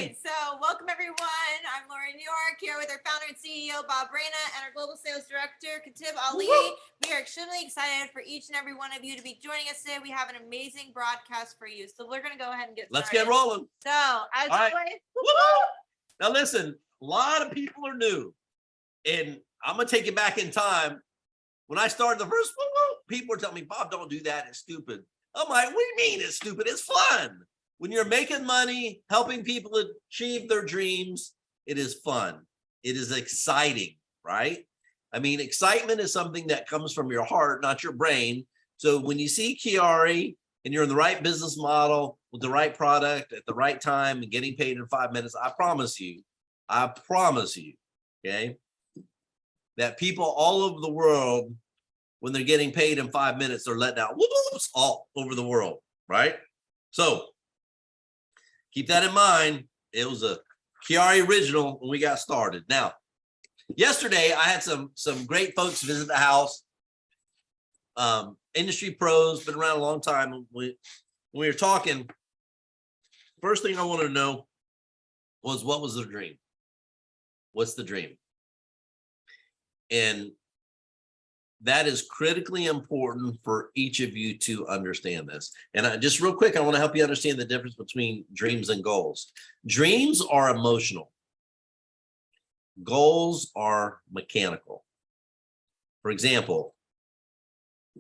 right, so welcome everyone. I'm Lauren York here with our founder and CEO Bob Reyna and our global sales director Katib Ali. We are extremely excited for each and every one of you to be joining us today. We have an amazing broadcast for you, so we're going to go ahead and get started. Let's get rolling. So as always, now listen, a lot of people are new, and I'm gonna take you back in time. When I started the first, people were telling me, Bob, don't do that. It's stupid. I'm like, what do you mean it's stupid? It's fun. When you're making money, helping people achieve their dreams, it is fun. It is exciting, right? I mean, excitement is something that comes from your heart, not your brain. So when you see QuiAri and you're in the right business model with the right product at the right time and getting paid in 5 minutes, I promise you, okay, that people all over the world, when they're getting paid in 5 minutes, they're letting out whoops all over the world, right? So keep that in mind. It was a QuiAri original when we got started. Now, yesterday I had some great folks visit the house. Industry pros, been around a long time. When we were talking, first thing I wanted to know was, what was their dream? What's the dream? And that is critically important for each of you to understand this. And just real quick, I want to help you understand the difference between dreams and goals. Dreams are emotional. Goals are mechanical. For example,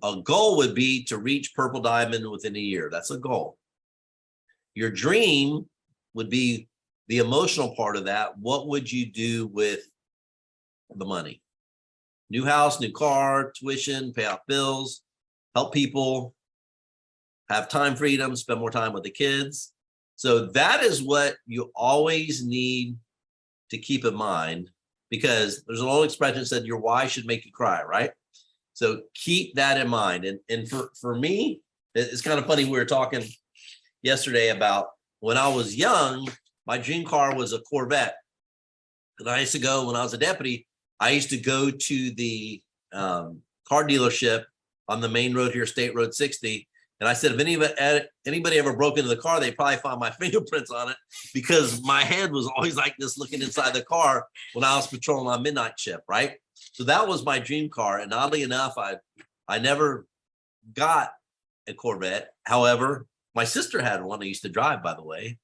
a goal would be to reach Purple Diamond within a year. That's a goal. Your dream would be the emotional part of that. What would you do with the money? New house, new car, tuition, pay off bills, help people have time freedom, spend more time with the kids. So that is what you always need to keep in mind, because there's an old expression that said your why should make you cry, right? So keep that in mind. And for me, it's kind of funny. We were talking yesterday about when I was young, my dream car was a Corvette. And I used to go, when I was a deputy, I used to go to the car dealership on the main road here, State Road 60. And I said, if anybody ever broke into the car, they probably found my fingerprints on it, because my head was always like this looking inside the car when I was patrolling on midnight shift, right? So that was my dream car. And oddly enough, I never got a Corvette. However, my sister had one I used to drive, by the way.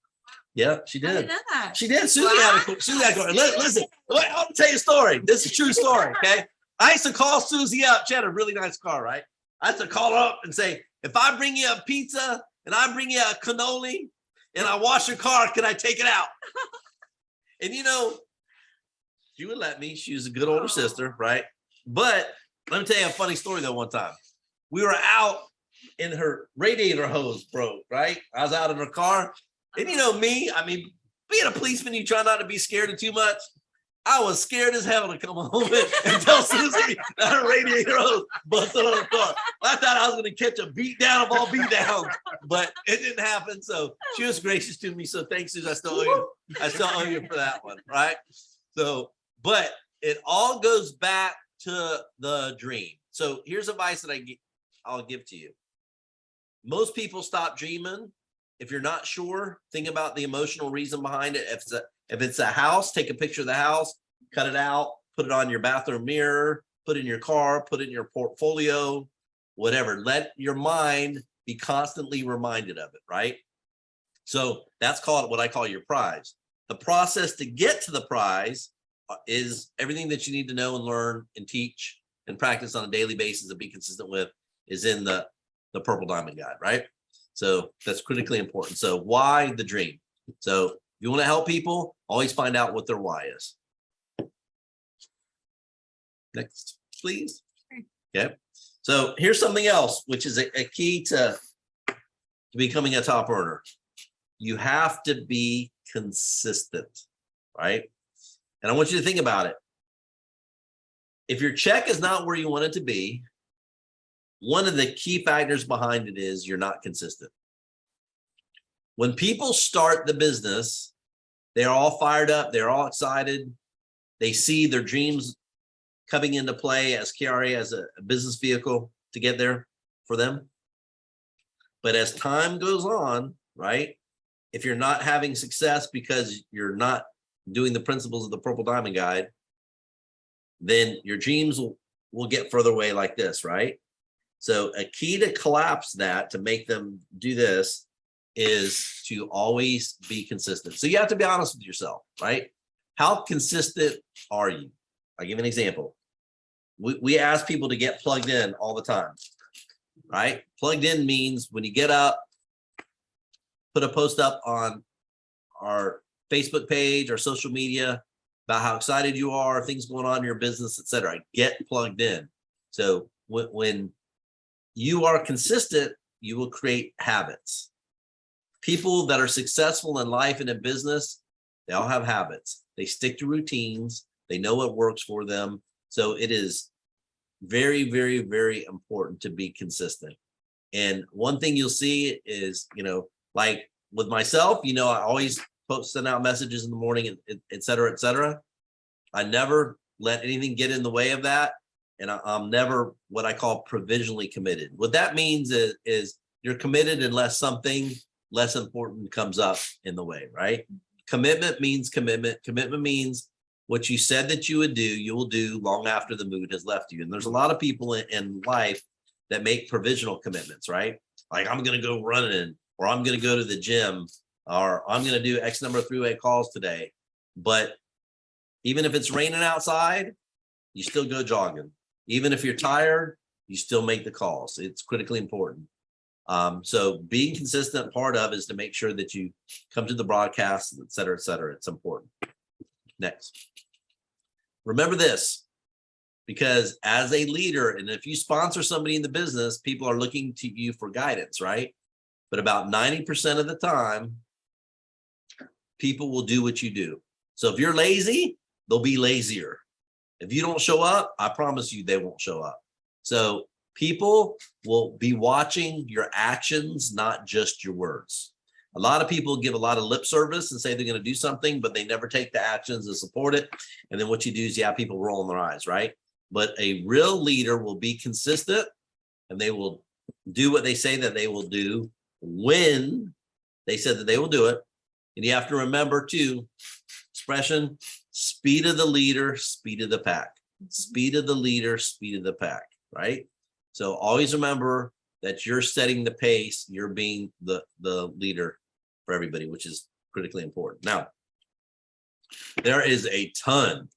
Yeah, she did. I didn't know that. She did. Susie had a car. Listen, I'll tell you a story. This is a true story, okay? I used to call Susie up. She had a really nice car, right? I used to call her up and say, if I bring you a pizza and I bring you a cannoli and I wash your car, can I take it out? And you know, she would let me. She was a good older sister, right? But let me tell you a funny story though. One time we were out and her radiator hose broke, right? I was out in her car. And you know me, I mean, being a policeman, you try not to be scared of too much. I was scared as hell to come home and tell Susie that her radiator hose busted on her car. I thought I was going to catch a beat down of all beat downs, but it didn't happen. So she was gracious to me. So thanks, Susie. I still owe you for that one, right? So, but it all goes back to the dream. So here's advice that I'll give to you. Most people stop dreaming. If you're not sure, think about the emotional reason behind it. If it's a house, take a picture of the house, cut it out, put it on your bathroom mirror, put it in your car, put it in your portfolio, whatever. Let your mind be constantly reminded of it, right? So that's called what I call your prize. The process to get to the prize is everything that you need to know and learn and teach and practice on a daily basis and be consistent with is in the Purple Diamond Guide, right? So that's critically important. So why the dream? So if you want to help people, always find out what their why is. Next, please. Okay. So here's something else, which is a key to becoming a top earner. You have to be consistent, right? And I want you to think about it. If your check is not where you want it to be, one of the key factors behind it is you're not consistent. When people start the business, they're all fired up, they're all excited. They see their dreams coming into play as QuiAri, as a business vehicle to get there for them. But as time goes on, right, if you're not having success because you're not doing the principles of the Purple Diamond Guide, then your dreams will get further away like this, right? So a key to collapse that, to make them do this, is to always be consistent. So you have to be honest with yourself, right? How consistent are you? I'll give you an example. We ask people to get plugged in all the time, right? Plugged in means when you get up, put a post up on our Facebook page or social media about how excited you are, things going on in your business, etc. Get plugged in. So when you are consistent, you will create habits. People that are successful in life and in business, they all have habits. They stick to routines. They know what works for them. So it is very, very, very important to be consistent. And one thing you'll see is, like with myself, I always send out messages in the morning, et cetera, et cetera. I never let anything get in the way of that. And I'm never what I call provisionally committed. What that means is you're committed unless something less important comes up in the way, right? Commitment means commitment. Commitment means what you said that you would do, you will do long after the mood has left you. And there's a lot of people in life that make provisional commitments, right? Like, I'm going to go running, or I'm going to go to the gym, or I'm going to do X number of three-way calls today. But even if it's raining outside, you still go jogging. Even if you're tired, you still make the calls. It's critically important. So being consistent, part of is to make sure that you come to the broadcast, et cetera, et cetera. It's important. Next. Remember this, because as a leader, and if you sponsor somebody in the business, people are looking to you for guidance, right? But about 90% of the time, people will do what you do. So if you're lazy, they'll be lazier. If you don't show up, I promise you they won't show up. So people will be watching your actions, not just your words. A lot of people give a lot of lip service and say they're going to do something, but they never take the actions to support it. And then what you do is you have people rolling their eyes, right? But a real leader will be consistent, and they will do what they say that they will do when they said that they will do it. And you have to remember too, expression, speed of the leader, speed of the pack. Speed of the leader, speed of the pack, right? So always remember that you're setting the pace, you're being the leader for everybody, which is critically important. Now, there is a ton,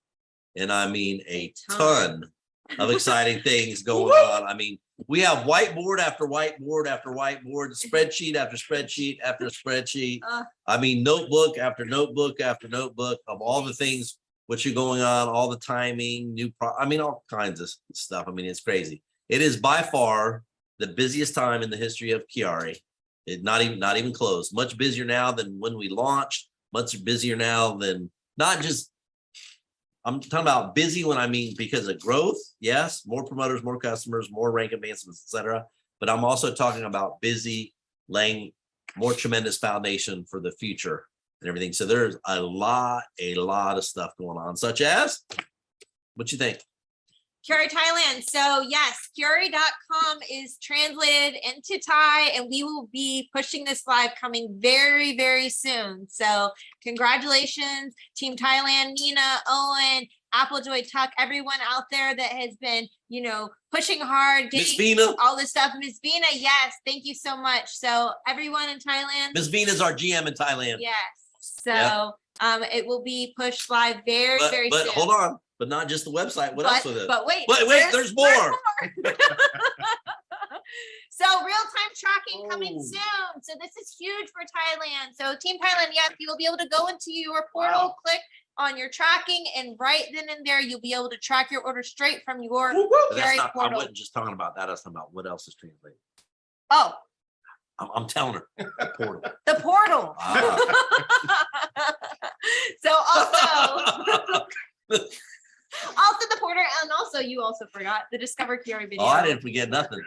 and I mean a ton of exciting things going on. I mean, we have whiteboard after whiteboard after whiteboard, spreadsheet after spreadsheet after spreadsheet. I mean, notebook after notebook after notebook of all the things which are going on, all the timing, all kinds of stuff. I mean, it's crazy. It is by far the busiest time in the history of QuiAri. Not even close. Much busier now than when we launched. Much busier now than I'm talking about busy when I mean because of growth. Yes, more promoters, more customers, more rank advancements, etc. But I'm also talking about busy, laying more tremendous foundation for the future and everything. So there's a lot of stuff going on, such as, what you think? QuiAri Thailand. So yes, QuiAri.com is translated into Thai, and we will be pushing this live coming very, very soon. So congratulations, Team Thailand, Nina, Owen, Applejoy, Tuck, everyone out there that has been, pushing hard, getting all this stuff. Miss Vina, yes, thank you so much. So everyone in Thailand. Miss Vina is our GM in Thailand. Yes. So it will be pushed live very soon. But hold on. But not just the website. What else with it? But wait, there's more. So real-time tracking coming soon. So this is huge for Thailand. So Team Thailand, yes, you will be able to go into your portal, click on your tracking, and right then and there, you'll be able to track your order straight from your QuiAri portal. I wasn't just talking about that. I was talking about what else is translated. Oh. I'm telling her. The portal. The portal. So also the portal, and also you also forgot the Discover QuiAri video. Oh, I didn't forget nothing.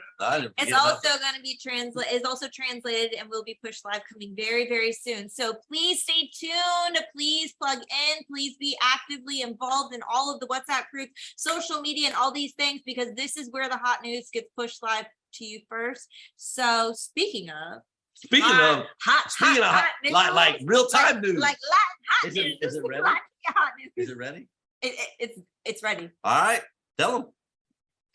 It's also going to be translated and will be pushed live coming very, very soon. So please stay tuned. Please plug in. Please be actively involved in all of the WhatsApp groups, social media, and all these things, because this is where the hot news gets pushed live to you first. So speaking of, Speaking of news. like real time news. Like Latin hot Is it- news. is it ready? Latin hot news. Is it ready? It's ready. All right. Tell them.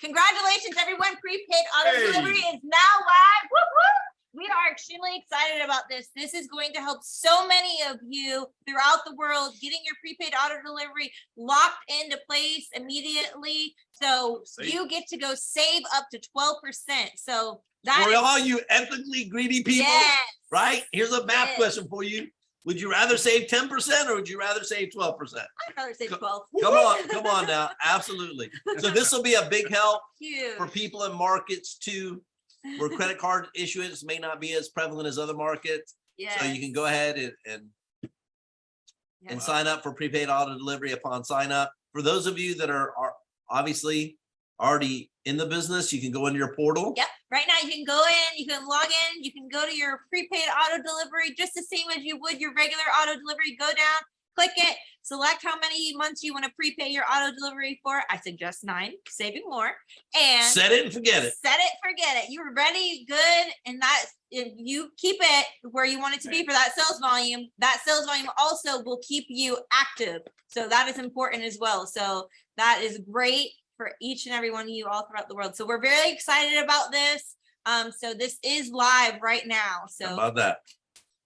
Congratulations, everyone. Prepaid auto Hey. delivery is now live. Woo woo. We are extremely excited about this. This is going to help so many of you throughout the world getting your prepaid auto delivery locked into place immediately. So you get to go save up to 12%. So that For is, all you ethically greedy people, yes, right? Here's a math Yes. question for you. Would you rather save 10% or would you rather save 12%? I'd rather say 12. Come on now. Absolutely. So this will be a big help Huge. for people in markets too, where credit card issuance may not be as prevalent as other markets. Yes. So you can go ahead and sign up for prepaid auto delivery upon sign up. For those of you that are obviously already in the business, you can go into your portal. Yep. Right now you can go in, you can log in, you can go to your prepaid auto delivery just the same as you would your regular auto delivery. Go down, click it, select how many months you want to prepay your auto delivery for. I suggest 9, saving more. And Set it and forget it. set it, forget it. You're ready, good, and that if you keep it where you want it to be for that sales volume also will keep you active. So that is important as well. So that is great for each and every one of you all throughout the world. So we're very excited about this. So this is live right now. How So about that?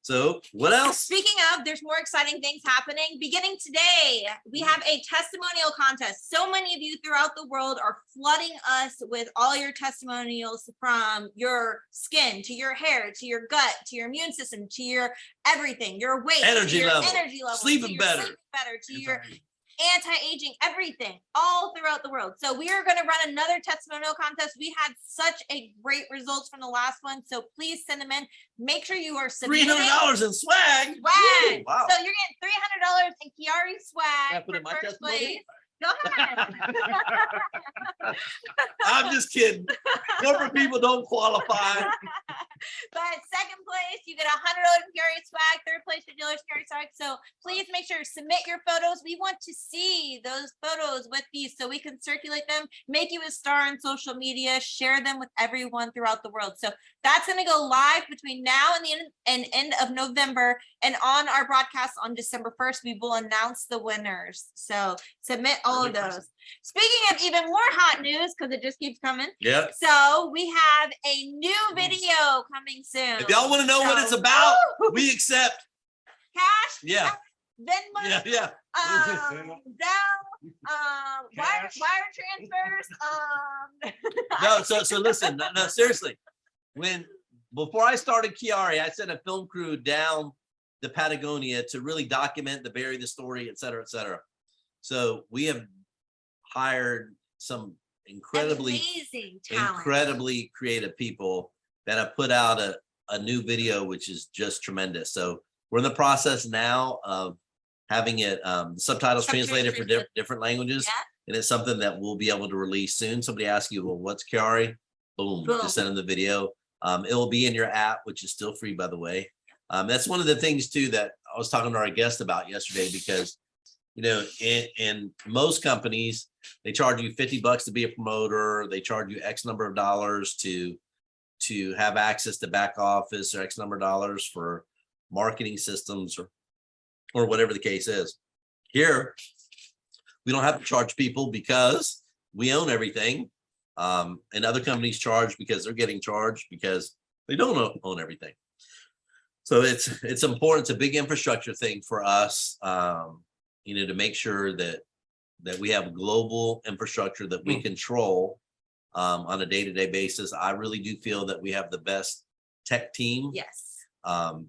So what else? speaking of, there's more exciting things happening. Beginning today, we have a testimonial contest. So many of you throughout the world are flooding us with all your testimonials, from your skin to your hair to your gut to your immune system to your everything, your weight, Energy to your level, energy level, sleeping to your better. sleeping better, to your anti-aging, everything, all throughout the world. So we are going to run another testimonial contest. We had such a great results from the last one. So please send them in. Make sure you are submitting. $300 in swag. Swag. Woo, wow. So you're getting $300 in QuiAri swag. Can I put in for my first testimony? place. Go ahead. I'm just kidding. Corporate people don't qualify. But second place, you get $100 in QuiAri swag. Third place, $50 QuiAri swag. So please make sure to submit your photos. We want to see those photos with these so we can circulate them, make you a star on social media, share them with everyone throughout the world. So that's going to go live between now and the end of November. And on our broadcast on December 1st, we will announce the winners. So submit all of those. Speaking of even more hot news, because it just keeps coming. Yep. So we have a new video coming soon. If y'all want to know what it's about, we accept. Cash, Yeah. Venmo, Yeah. wire transfers. No, so listen, no, seriously. Before I started QuiAri, I sent a film crew down to Patagonia to really document the story, et cetera, et cetera. So we have hired some incredibly amazing talent. incredibly creative people that have put out a new video, which is just tremendous. So we're in the process now of having it subtitles translated for different languages. Yeah. And it's something that we'll be able to release soon. Somebody asks you, well, what's QuiAri? Boom, just send them the video. It will be in your app, which is still free, by the way. That's one of the things too that I was talking to our guest about yesterday, because in most companies, they charge you $50 to be a promoter. They charge you X number of dollars to have access to back office, or X number of dollars for marketing systems, or whatever the case is. Here, we don't have to charge people because we own everything. And other companies charge because they're getting charged because they don't own everything. So it's important. It's a big infrastructure thing for us, to make sure that we have global infrastructure that we control on a day-to-day basis. I really do feel that we have the best tech team. Yes.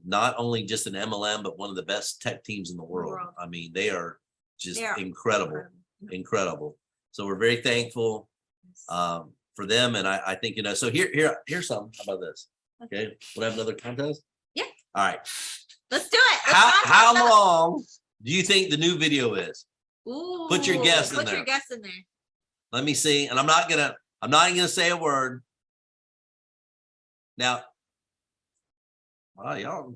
Not only just an MLM, but one of the best tech teams in the world. I mean, they are just incredible. So we're very thankful for them. And I think, so here's something. How about this? Okay. We'll have another contest. Yeah. All right. Let's do it. How long do you think the new video is? Ooh, Put your guess in there. Put your guess in there. Let me see. And I'm not gonna say a word. Now, wow, y'all,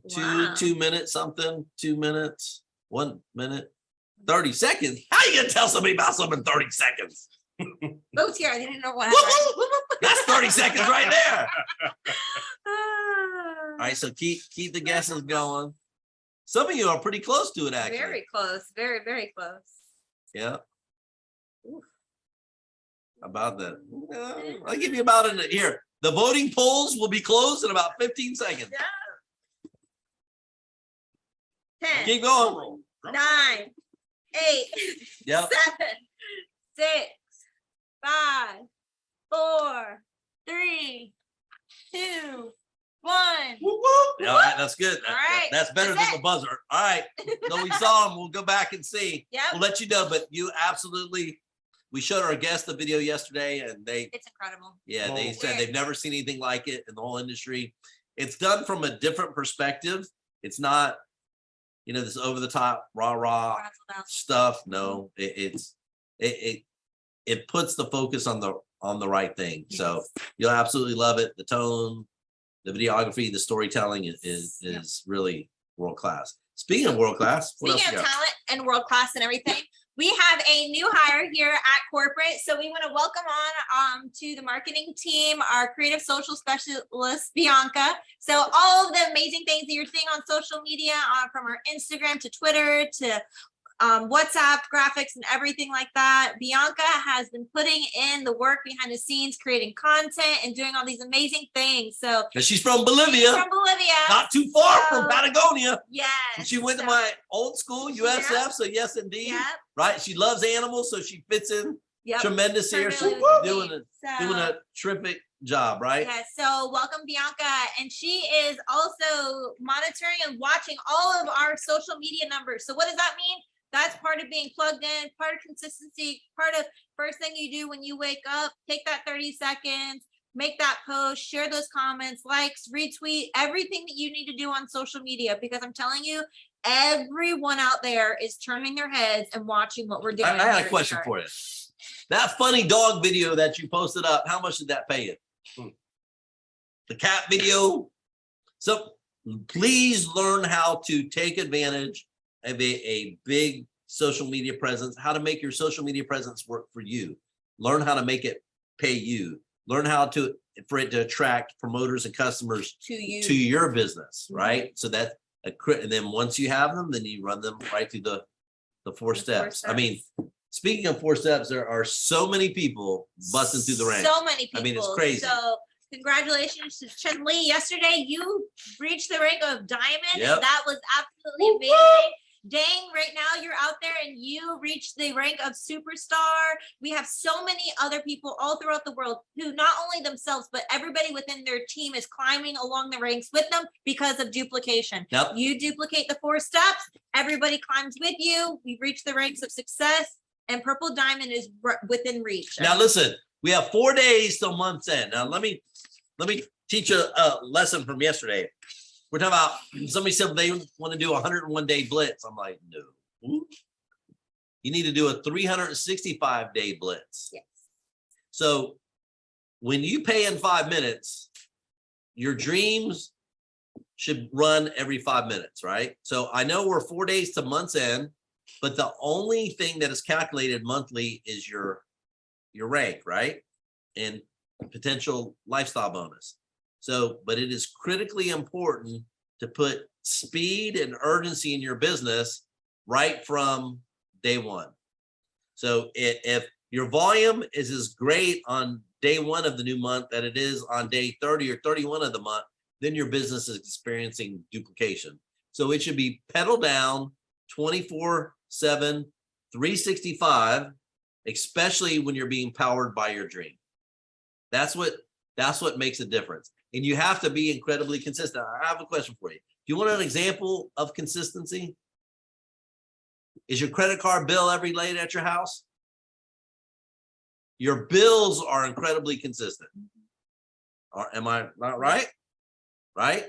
two minutes something, 2 minutes, 1 minute, 30 seconds. How you gonna tell somebody about something in 30 seconds? Both here. I didn't know what happened. That's 30 seconds right there. All right, so keep the guesses going. Some of you are pretty close to it, actually. Very close. Very, very close. Yeah. Oof. About that. I'll give you about it here. The voting polls will be closed in about 15 seconds. Yeah. 10, Keep going. 9, 8, Yep. 7, 6, 5, 4, 3, 2, 1. Whoop, whoop. All right, that's good. All right. That's better That's than the buzzer. All right. So we saw them. We'll go back and see. Yep. We'll let you know, but you absolutely, we showed our guests the video yesterday and It's incredible. they said Weird. they've never seen anything like it in the whole industry. It's done from a different perspective. It's not, this over the top, rah, Razzle dazzle. stuff. No, it puts the focus on the right thing. So you'll absolutely love it. The tone, the videography, the storytelling is really world class. Speaking of world class, what else Speaking you of got? talent and world class and everything, we have a new hire here at corporate. So we want to welcome on to the marketing team, our creative social specialist, Bianca. So all of the amazing things that you're seeing on social media, from our Instagram to Twitter to WhatsApp graphics and everything like that. Bianca has been putting in the work behind the scenes, creating content and doing all these amazing things. So And she's from Bolivia, she's from Bolivia. not too far So- from Patagonia. Yes. And she went to So- my old school, USF. Yep. So yes, indeed. Yep. Right. She loves animals, so she fits in Yep. tremendous here. She's Familiar with doing me. doing a terrific job, right? Yeah, so welcome Bianca, and she is also monitoring and watching all of our social media numbers. So what does that mean? That's part of being plugged in, part of consistency, part of first thing you do when you wake up. Take that 30 seconds, make that post, share those comments, likes, retweet, everything that you need to do on social media, because I'm telling you, everyone out there is turning their heads and watching what we're doing. I had here a question at for you. That funny dog video that you posted up, how much did that pay you? The cat video. So please learn how to take advantage of a big social media presence, how to make your social media presence work for you. Learn how to make it pay you. Learn how for it to attract promoters and customers to you. to your business, right? So that and then once you have them, then you run them right through the 4 steps. I mean, speaking of 4 steps, there are so many people busting through the ranks. So many people. I mean, it's crazy. So congratulations to Chen Li. Yesterday, you reached the rank of diamond. Yep. And that was absolutely amazing. Dang, right now you're out there and you reached the rank of superstar. We have so many other people all throughout the world who not only themselves, but everybody within their team is climbing along the ranks with them because of duplication. Yep. You duplicate the 4 steps, everybody climbs with you. We've reached the ranks of success, and purple diamond is within reach. Now listen, we have 4 days till month's end. Now let me teach you a lesson from yesterday. We're talking about, somebody said they want to do a 101-day blitz. I'm like, no. You need to do a 365-day blitz. Yes. So when you pay in 5 minutes, your dreams should run every 5 minutes, right? So I know we're 4 days to month's end, but the only thing that is calculated monthly is your rank, right? And potential lifestyle bonus. So, but it is critically important to put speed and urgency in your business right from day one. So if your volume is as great on day 1 of the new month that it is on day 30 or 31 of the month, then your business is experiencing duplication. So it should be pedal down 24/7, 365, especially when you're being powered by your dream. That's what makes a difference. And you have to be incredibly consistent. I have a question for you. Do you want an example of consistency? Is your credit card bill every late at your house? Your bills are incredibly consistent. Am I not right? Right?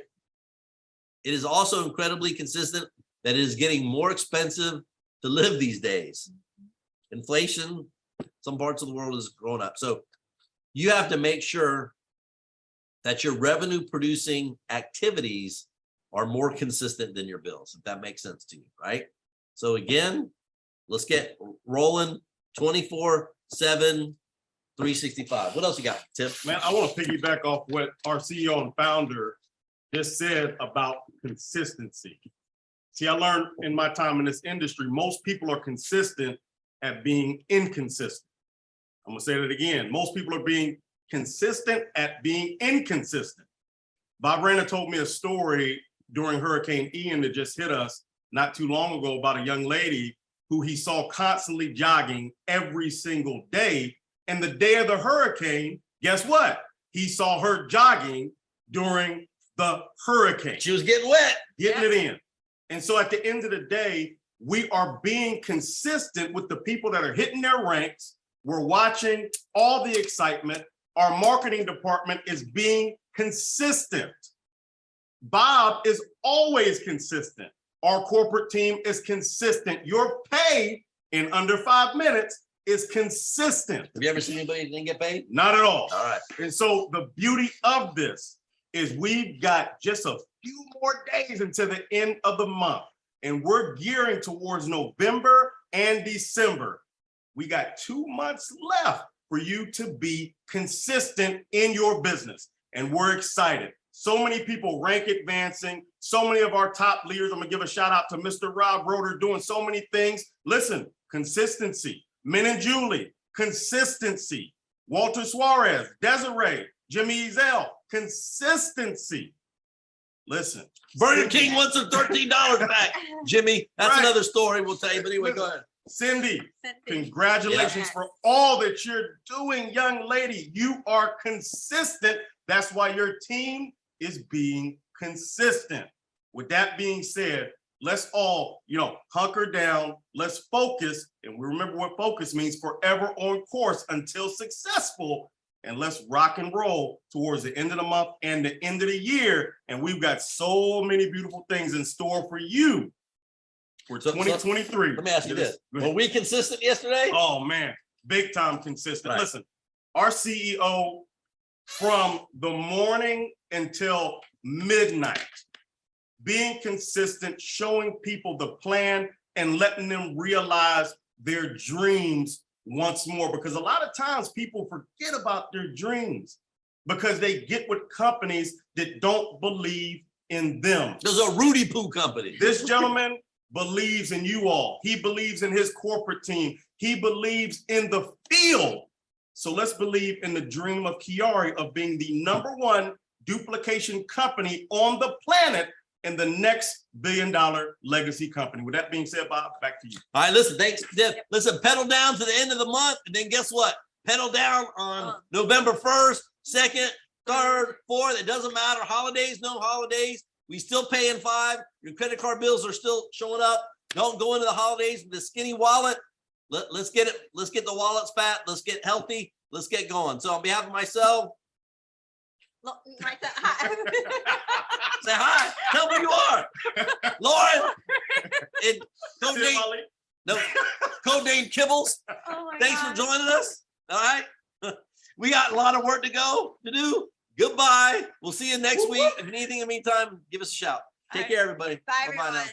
It is also incredibly consistent that it is getting more expensive to live these days. Inflation, some parts of the world is growing up. So you have to make sure that your revenue producing activities are more consistent than your bills, if that makes sense to you, right? So again, let's get rolling 24/7, 365. What else you got, Tip? Man, I want to piggyback off what our CEO and founder just said about consistency. See, I learned in my time in this industry, most people are consistent at being inconsistent. I'm gonna say that again. Most people are being consistent at being inconsistent. Bob Rana told me a story during Hurricane Ian that just hit us not too long ago about a young lady who he saw constantly jogging every single day. And the day of the hurricane, guess what? He saw her jogging during the hurricane. She was getting wet. Getting it in. And so at the end of the day, we are being consistent with the people that are hitting their ranks. We're watching all the excitement. Our marketing department is being consistent. Bob is always consistent. Our corporate team is consistent. Your pay in under 5 minutes is consistent. Have you ever seen anybody that didn't get paid? Not at all. All right. And so the beauty of this is we've got just a few more days until the end of the month, and we're gearing towards November and December. We got 2 months left for you to be consistent in your business, and we're excited. So many people rank advancing, so many of our top leaders. I'm gonna give a shout out to Mr. Rob Roeder doing so many things. Listen, consistency. Men and Julie, consistency. Walter Suarez, Desiree, Jimmy Ezel, consistency. Listen. Burger King wants their $13 back. Jimmy, that's Right. another story we'll tell you. But anyway, go ahead. Cindy, Cindy. congratulations Yes. for all that you're doing, young lady. You are consistent. That's why your team is being consistent. With that being said, let's all, hunker down. Let's focus. And we remember what focus means: forever on course until successful. And let's rock and roll towards the end of the month and the end of the year. And we've got so many beautiful things in store for you for 2023. Let me ask you this. Go ahead. Were we consistent yesterday? Oh man, big time consistent. Right. Listen, our CEO from the morning until midnight, being consistent, showing people the plan and letting them realize their dreams once more. Because a lot of times people forget about their dreams because they get with companies that don't believe in them. There's a Rudy Poo company. This gentleman believes in you all. He believes in his corporate team. He believes in the field. So let's believe in the dream of QuiAri of being the #1 duplication company on the planet and the next billion-dollar legacy company. With that being said, Bob, back to you. All right, listen, thanks. Listen, pedal down to the end of the month, and then guess what? Pedal down on November 1st, 2nd, 3rd, 4th. It doesn't matter. Holidays, no holidays. We still paying 5. Your credit card bills are still showing up. Don't go into the holidays with the skinny wallet. Let's get it. Let's get the wallets fat. Let's get healthy. Let's get going. So on behalf of myself, Like that. Hi. say hi. Tell me who you are. Lauren and codename Kibbles. Oh my Thanks for God. joining us. All right. We got a lot of work to do. Goodbye. We'll see you next week. If you need anything in the meantime, give us a shout. Take care, everybody. Bye, Bye-bye now. everyone.